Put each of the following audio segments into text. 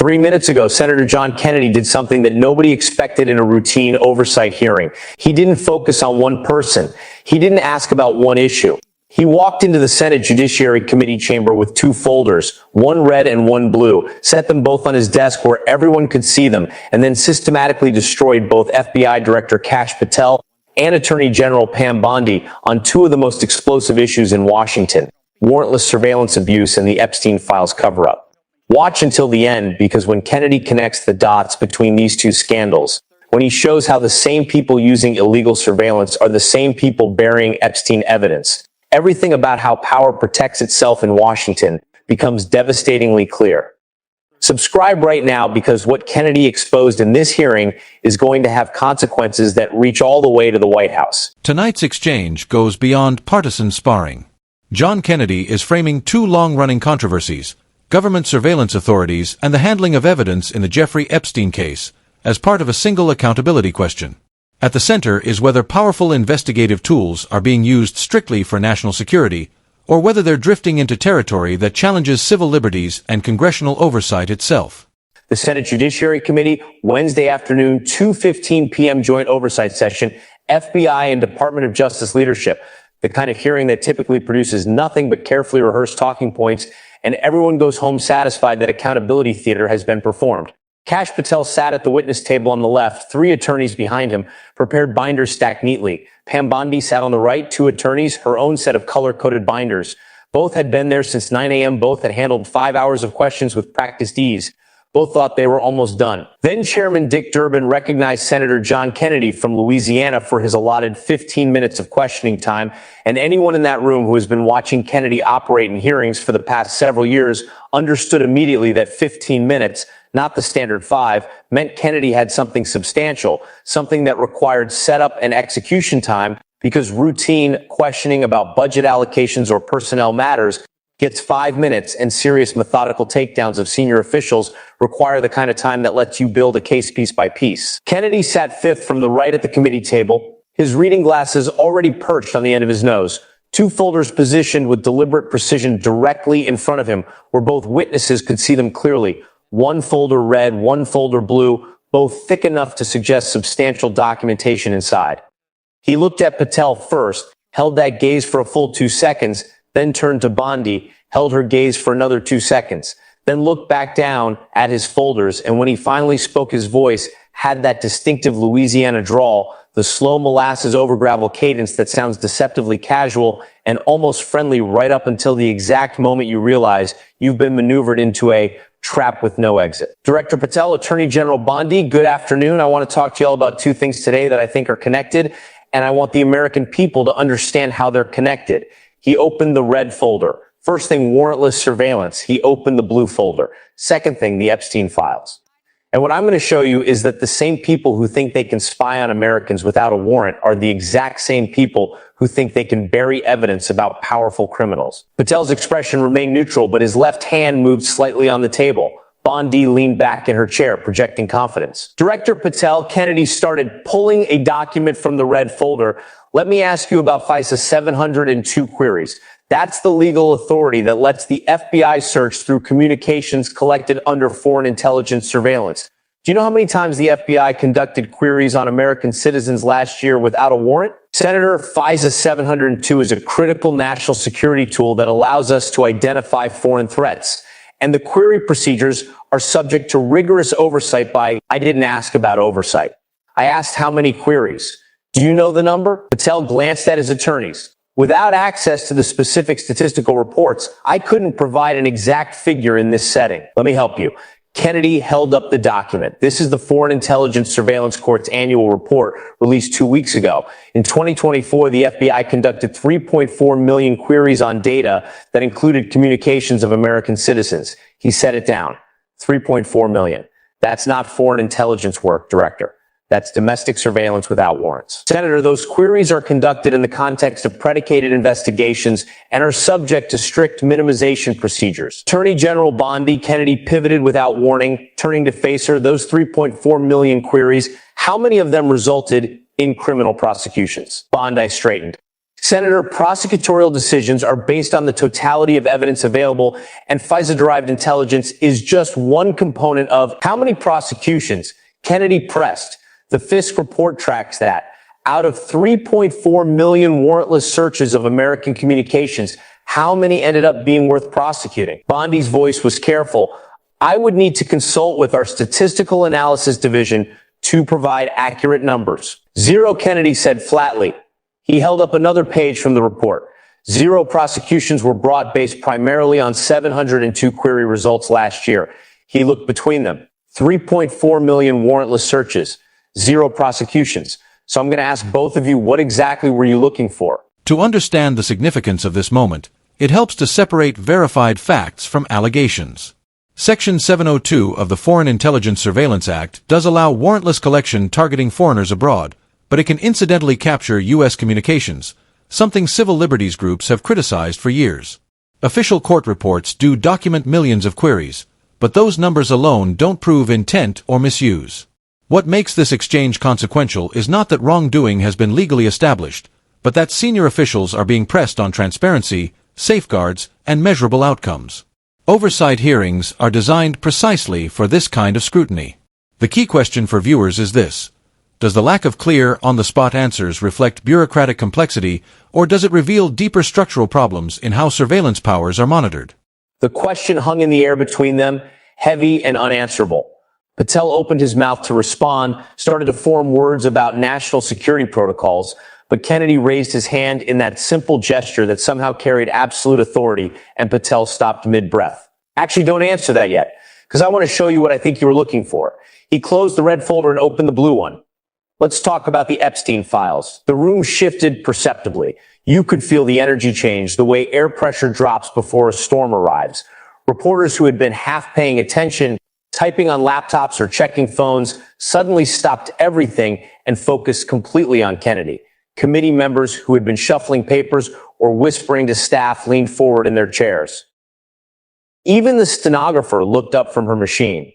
3 minutes ago, Senator John Kennedy did something that nobody expected in a routine oversight hearing. He didn't focus on one person. He didn't ask about one issue. He walked into the Senate Judiciary Committee chamber with two folders, one red and one blue, set them both on his desk where everyone could see them, and then systematically destroyed both FBI Director Kash Patel and Attorney General Pam Bondi on two of the most explosive issues in Washington: warrantless surveillance abuse and the Epstein files cover-up. Watch until the end, because when Kennedy connects the dots between these two scandals, when he shows how the same people using illegal surveillance are the same people burying Epstein evidence, everything about how power protects itself in Washington becomes devastatingly clear. Subscribe right now, because what Kennedy exposed in this hearing is going to have consequences that reach all the way to the White House. Tonight's exchange goes beyond partisan sparring. John Kennedy is framing two long-running controversies: government surveillance authorities and the handling of evidence in the Jeffrey Epstein case, as part of a single accountability question. At the center is whether powerful investigative tools are being used strictly for national security, or whether they're drifting into territory that challenges civil liberties and congressional oversight itself. The Senate Judiciary Committee, Wednesday afternoon, 2:15 p.m. joint oversight session, FBI and Department of Justice leadership, the kind of hearing that typically produces nothing but carefully rehearsed talking points, and everyone goes home satisfied that accountability theater has been performed. Kash Patel sat at the witness table on the left, three attorneys behind him, prepared binders stacked neatly. Pam Bondi sat on the right, two attorneys, her own set of color-coded binders. Both had been there since 9 a.m. Both had handled 5 hours of questions with practiced ease. Both thought they were almost done. Then Chairman Dick Durbin recognized Senator John Kennedy from Louisiana for his allotted 15 minutes of questioning time, and anyone in that room who has been watching Kennedy operate in hearings for the past several years understood immediately that 15 minutes, not the standard 5, meant Kennedy had something substantial, something that required setup and execution time, because routine questioning about budget allocations or personnel matters gets 5 minutes, and serious methodical takedowns of senior officials require the kind of time that lets you build a case piece by piece. Kennedy sat fifth from the right at the committee table, his reading glasses already perched on the end of his nose, two folders positioned with deliberate precision directly in front of him, where both witnesses could see them clearly. One folder red, one folder blue, both thick enough to suggest substantial documentation inside. He looked at Patel first, held that gaze for a full 2 seconds, then turned to Bondi, held her gaze for another 2 seconds, then looked back down at his folders, and when he finally spoke, his voice had that distinctive Louisiana drawl, the slow molasses over gravel cadence that sounds deceptively casual and almost friendly right up until the exact moment you realize you've been maneuvered into a trap with no exit. Director Patel, Attorney General Bondi, good afternoon. I want to talk to you all about two things today that I think are connected, and I want the American people to understand how they're connected. He opened the red folder. First thing, warrantless surveillance. He opened the blue folder. Second thing, the Epstein files. And what I'm going to show you is that the same people who think they can spy on Americans without a warrant are the exact same people who think they can bury evidence about powerful criminals. Patel's expression remained neutral, but his left hand moved slightly on the table. Bondi leaned back in her chair, projecting confidence. Director Patel, Kennedy started pulling a document from the red folder. Let me ask you about FISA 702 queries. That's the legal authority that lets the FBI search through communications collected under foreign intelligence surveillance. Do you know how many times the FBI conducted queries on American citizens last year without a warrant? Senator, FISA 702 is a critical national security tool that allows us to identify foreign threats. And the query procedures are subject to rigorous oversight by, I didn't ask about oversight. I asked how many queries. Do you know the number? Patel glanced at his attorneys. Without access to the specific statistical reports, I couldn't provide an exact figure in this setting. Let me help you. Kennedy held up the document. This is the Foreign Intelligence Surveillance Court's annual report released 2 weeks ago. In 2024, the FBI conducted 3.4 million queries on data that included communications of American citizens. He set it down. 3.4 million. That's not foreign intelligence work, Director. That's domestic surveillance without warrants. Senator, those queries are conducted in the context of predicated investigations and are subject to strict minimization procedures. Attorney General Bondi, Kennedy pivoted without warning, turning to face her. Those 3.4 million queries, how many of them resulted in criminal prosecutions? Bondi straightened. Senator, prosecutorial decisions are based on the totality of evidence available, and FISA-derived intelligence is just one component of how many prosecutions Kennedy pressed. The FISC report tracks that. Out of 3.4 million warrantless searches of American communications, how many ended up being worth prosecuting? Bondi's voice was careful. I would need to consult with our statistical analysis division to provide accurate numbers. Zero, Kennedy said flatly. He held up another page from the report. Zero prosecutions were brought based primarily on 702 query results last year. He looked between them. 3.4 million warrantless searches. Zero prosecutions. So I'm going to ask both of you, what exactly were you looking for? To understand the significance of this moment, it helps to separate verified facts from allegations. Section 702 of the Foreign Intelligence Surveillance Act does allow warrantless collection targeting foreigners abroad, but it can incidentally capture U.S. communications, something civil liberties groups have criticized for years. Official court reports do document millions of queries, but those numbers alone don't prove intent or misuse. What makes this exchange consequential is not that wrongdoing has been legally established, but that senior officials are being pressed on transparency, safeguards, and measurable outcomes. Oversight hearings are designed precisely for this kind of scrutiny. The key question for viewers is this: does the lack of clear, on-the-spot answers reflect bureaucratic complexity, or does it reveal deeper structural problems in how surveillance powers are monitored? The question hung in the air between them, heavy and unanswerable. Patel opened his mouth to respond, started to form words about national security protocols, but Kennedy raised his hand in that simple gesture that somehow carried absolute authority, and Patel stopped mid-breath. Actually, don't answer that yet, because I want to show you what I think you were looking for. He closed the red folder and opened the blue one. Let's talk about the Epstein files. The room shifted perceptibly. You could feel the energy change, the way air pressure drops before a storm arrives. Reporters who had been half paying attention, typing on laptops or checking phones, suddenly stopped everything and focused completely on Kennedy. Committee members who had been shuffling papers or whispering to staff leaned forward in their chairs. Even the stenographer looked up from her machine.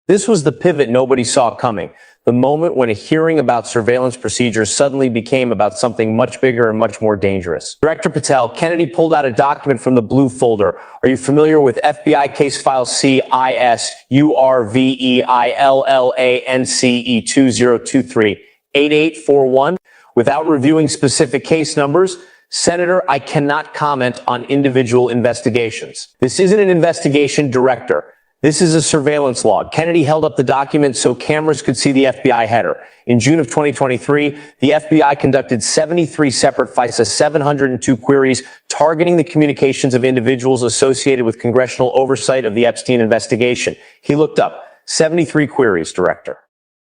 This was the pivot nobody saw coming, the moment when a hearing about surveillance procedures suddenly became about something much bigger and much more dangerous. Director Patel, Kennedy pulled out a document from the blue folder. Are you familiar with FBI case file CISURVEILLANCE20238841? Without reviewing specific case numbers, Senator, I cannot comment on individual investigations. This isn't an investigation, Director. This is a surveillance log. Kennedy held up the document so cameras could see the FBI header. In June of 2023, the FBI conducted 73 separate FISA 702 queries targeting the communications of individuals associated with congressional oversight of the Epstein investigation. He looked up 73 queries, Director,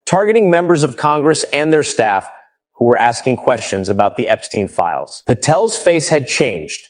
targeting members of Congress and their staff who were asking questions about the Epstein files. Patel's face had changed.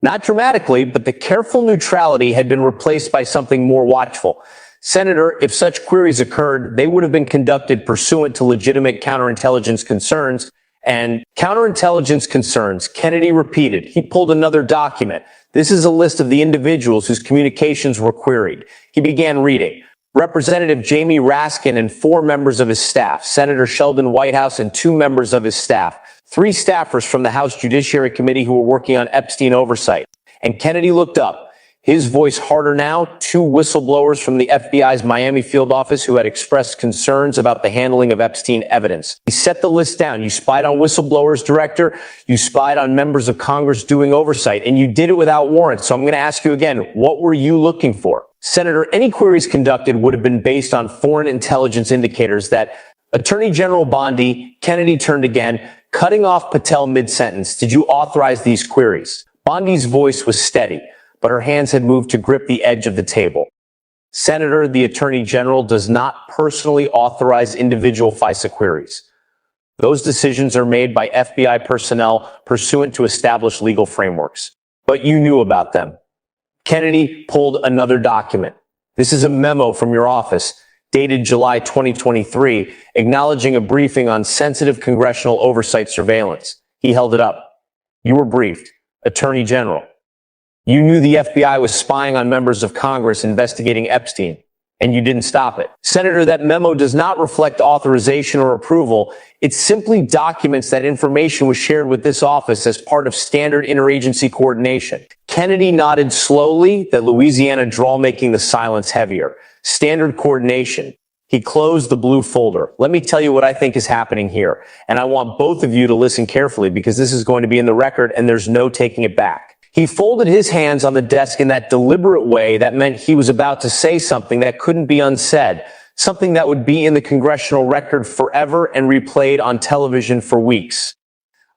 Not dramatically, but the careful neutrality had been replaced by something more watchful. Senator, if such queries occurred, they would have been conducted pursuant to legitimate counterintelligence concerns. And counterintelligence concerns, Kennedy repeated. He pulled another document. This is a list of the individuals whose communications were queried. He began reading. Representative Jamie Raskin and 4 members of his staff, Senator Sheldon Whitehouse and 2 members of his staff, 3 staffers from the House Judiciary Committee who were working on Epstein oversight. And Kennedy looked up. His voice harder now, 2 whistleblowers from the FBI's Miami field office who had expressed concerns about the handling of Epstein evidence. He set the list down. You spied on whistleblowers, Director. You spied on members of Congress doing oversight, and you did it without warrant. So I'm going to ask you again, what were you looking for? Senator, any queries conducted would have been based on foreign intelligence indicators that Attorney General Bondi, Kennedy turned again, cutting off Patel mid-sentence. Did you authorize these queries? Bondi's voice was steady, but her hands had moved to grip the edge of the table. Senator, the Attorney General does not personally authorize individual FISA queries. Those decisions are made by FBI personnel pursuant to established legal frameworks. But you knew about them. Kennedy pulled another document. This is a memo from your office, dated July 2023, acknowledging a briefing on sensitive congressional oversight surveillance. He held it up. You were briefed, Attorney General. You knew the FBI was spying on members of Congress investigating Epstein, and you didn't stop it. Senator, that memo does not reflect authorization or approval. It simply documents that information was shared with this office as part of standard interagency coordination. Kennedy nodded slowly, that Louisiana drawl making the silence heavier. Standard coordination. He closed the blue folder. Let me tell you what I think is happening here. And I want both of you to listen carefully because this is going to be in the record and there's no taking it back. He folded his hands on the desk in that deliberate way that meant he was about to say something that couldn't be unsaid, something that would be in the congressional record forever and replayed on television for weeks.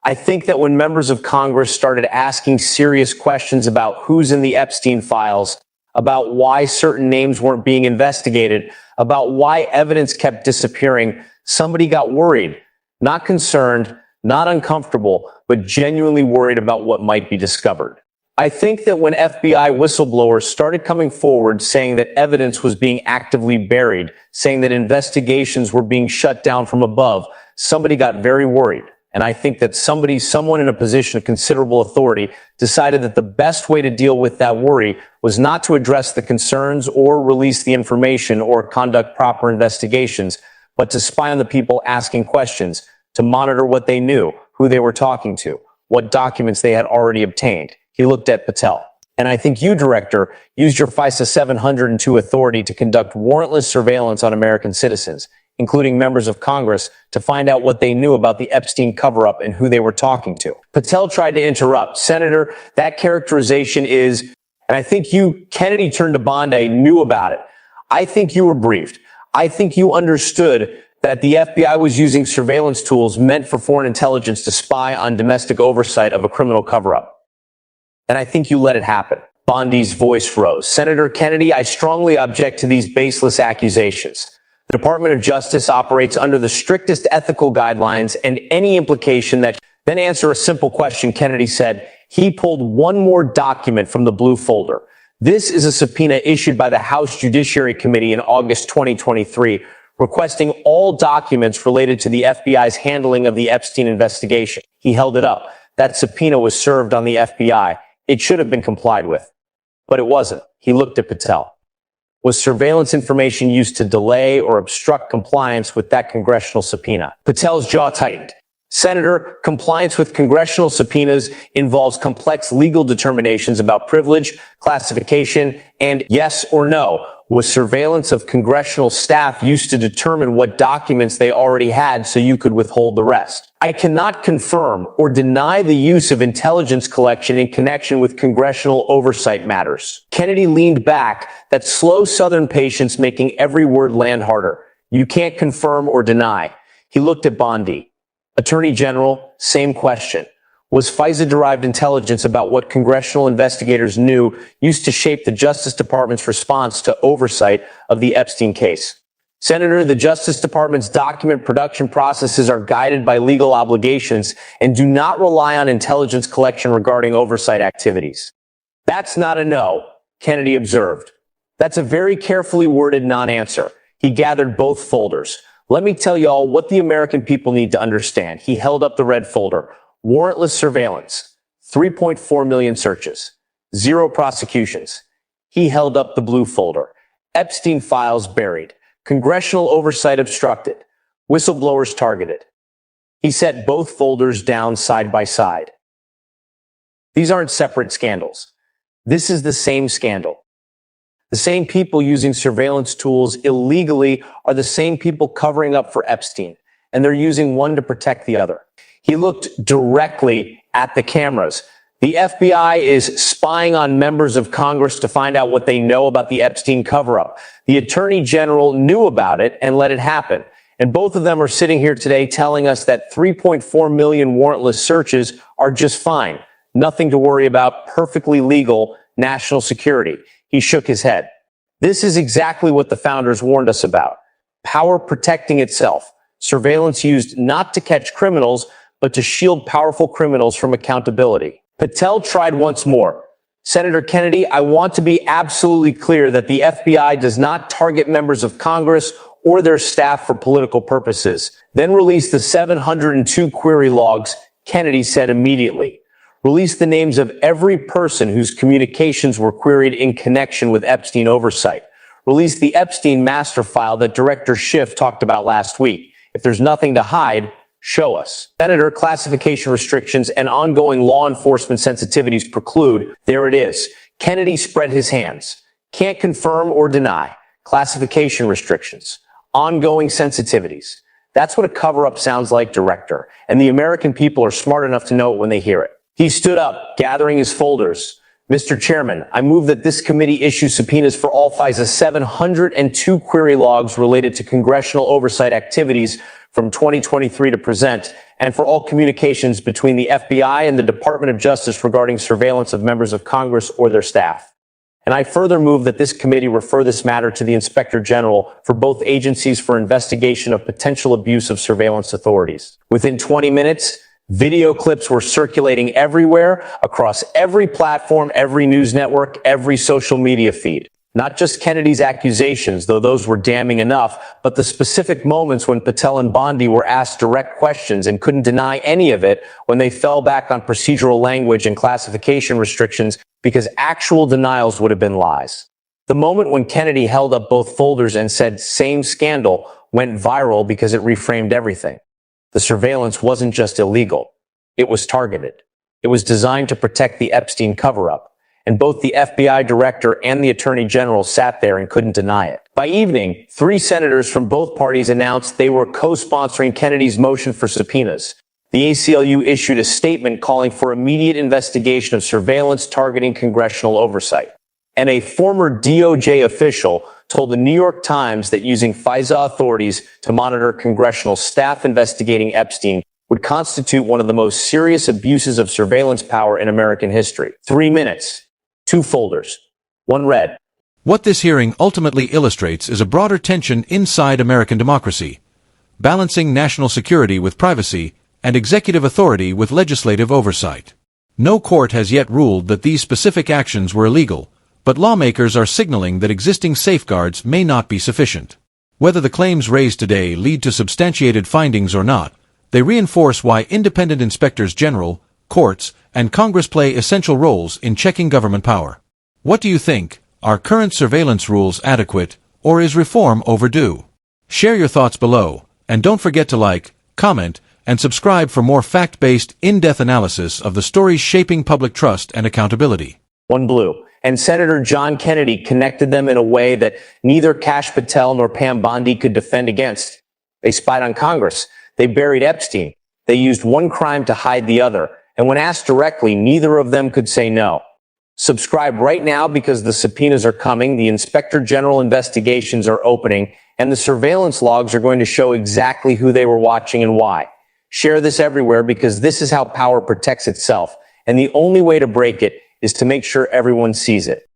I think that when members of Congress started asking serious questions about who's in the Epstein files, about why certain names weren't being investigated, about why evidence kept disappearing, somebody got worried, not concerned, not uncomfortable, but genuinely worried about what might be discovered. I think that when FBI whistleblowers started coming forward saying that evidence was being actively buried, saying that investigations were being shut down from above, somebody got very worried. And I think that someone in a position of considerable authority decided that the best way to deal with that worry was not to address the concerns or release the information or conduct proper investigations, but to spy on the people asking questions, to monitor what they knew, who they were talking to, what documents they had already obtained. He looked at Patel. And I think you, Director, used your FISA 702 authority to conduct warrantless surveillance on American citizens, including members of Congress, to find out what they knew about the Epstein cover-up and who they were talking to. Patel tried to interrupt. Senator, that characterization is, and I think you, Kennedy turned to Bondi, knew about it. I think you were briefed. I think you understood that the FBI was using surveillance tools meant for foreign intelligence to spy on domestic oversight of a criminal cover-up. And I think you let it happen. Bondi's voice rose. Senator Kennedy, I strongly object to these baseless accusations. The Department of Justice operates under the strictest ethical guidelines, and any implication that... Then answer a simple question, Kennedy said. He pulled one more document from the blue folder. This is a subpoena issued by the House Judiciary Committee in August 2023, requesting all documents related to the FBI's handling of the Epstein investigation. He held it up. That subpoena was served on the FBI. It should have been complied with, but it wasn't. He looked at Patel. Was surveillance information used to delay or obstruct compliance with that congressional subpoena? Patel's jaw tightened. Senator, compliance with congressional subpoenas involves complex legal determinations about privilege, classification, and yes or no. Was surveillance of congressional staff used to determine what documents they already had so you could withhold the rest? I cannot confirm or deny the use of intelligence collection in connection with congressional oversight matters. Kennedy leaned back, that slow Southern patience making every word land harder. You can't confirm or deny. He looked at Bondi. Attorney General, same question. Was FISA-derived intelligence about what congressional investigators knew used to shape the Justice Department's response to oversight of the Epstein case? Senator, the Justice Department's document production processes are guided by legal obligations and do not rely on intelligence collection regarding oversight activities. That's not a no, Kennedy observed. That's a very carefully worded non-answer. He gathered both folders. Let me tell you all what the American people need to understand. He held up the red folder. Warrantless surveillance, 3.4 million searches, 0 prosecutions. He held up the blue folder. Epstein files buried, congressional oversight obstructed, whistleblowers targeted. He set both folders down side by side. These aren't separate scandals. This is the same scandal. The same people using surveillance tools illegally are the same people covering up for Epstein, and they're using one to protect the other. He looked directly at the cameras. The FBI is spying on members of Congress to find out what they know about the Epstein cover-up. The Attorney General knew about it and let it happen. And both of them are sitting here today telling us that 3.4 million warrantless searches are just fine. Nothing to worry about, perfectly legal, national security. He shook his head. This is exactly what the founders warned us about. Power protecting itself. Surveillance used not to catch criminals, but to shield powerful criminals from accountability. Patel tried once more. Senator Kennedy, I want to be absolutely clear that the FBI does not target members of Congress or their staff for political purposes. Then release the 702 query logs, Kennedy said immediately. Release the names of every person whose communications were queried in connection with Epstein oversight. released the Epstein master file that Director Schiff talked about last week. If there's nothing to hide, show us. Senator, classification restrictions and ongoing law enforcement sensitivities preclude. There it is. Kennedy spread his hands. Can't confirm or deny. Classification restrictions. Ongoing sensitivities. That's what a cover-up sounds like, Director. And the American people are smart enough to know it when they hear it. He stood up, gathering his folders. Mr. Chairman, I move that this committee issue subpoenas for all FISA 702 query logs related to congressional oversight activities from 2023 to present, and for all communications between the FBI and the Department of Justice regarding surveillance of members of Congress or their staff. And I further move that this committee refer this matter to the Inspector General for both agencies for investigation of potential abuse of surveillance authorities. Within 20 minutes, video clips were circulating everywhere, across every platform, every news network, every social media feed. Not just Kennedy's accusations, though those were damning enough, but the specific moments when Patel and Bondi were asked direct questions and couldn't deny any of it, when they fell back on procedural language and classification restrictions because actual denials would have been lies. The moment when Kennedy held up both folders and said, "Same scandal," went viral because it reframed everything. The surveillance wasn't just illegal. It was targeted. It was designed to protect the Epstein cover-up. And both the FBI director and the attorney general sat there and couldn't deny it. By evening, 3 senators from both parties announced they were co-sponsoring Kennedy's motion for subpoenas. The ACLU issued a statement calling for immediate investigation of surveillance targeting congressional oversight. And a former DOJ official told the New York Times that using FISA authorities to monitor congressional staff investigating Epstein would constitute one of the most serious abuses of surveillance power in American history. 3 minutes. 2 folders. 1 read. What this hearing ultimately illustrates is a broader tension inside American democracy, balancing national security with privacy and executive authority with legislative oversight. No court has yet ruled that these specific actions were illegal, but lawmakers are signaling that existing safeguards may not be sufficient. Whether the claims raised today lead to substantiated findings or not, they reinforce why independent inspectors general, courts, and Congress play essential roles in checking government power. What do you think? Are current surveillance rules adequate, or is reform overdue? Share your thoughts below, and don't forget to like, comment, and subscribe for more fact-based, in-depth analysis of the stories shaping public trust and accountability. 1 blue. And Senator John Kennedy connected them in a way that neither Kash Patel nor Pam Bondi could defend against. They spied on Congress. They buried Epstein. They used one crime to hide the other. And when asked directly, neither of them could say no. Subscribe right now because the subpoenas are coming, the Inspector General investigations are opening, and the surveillance logs are going to show exactly who they were watching and why. Share this everywhere because this is how power protects itself, and the only way to break it is to make sure everyone sees it.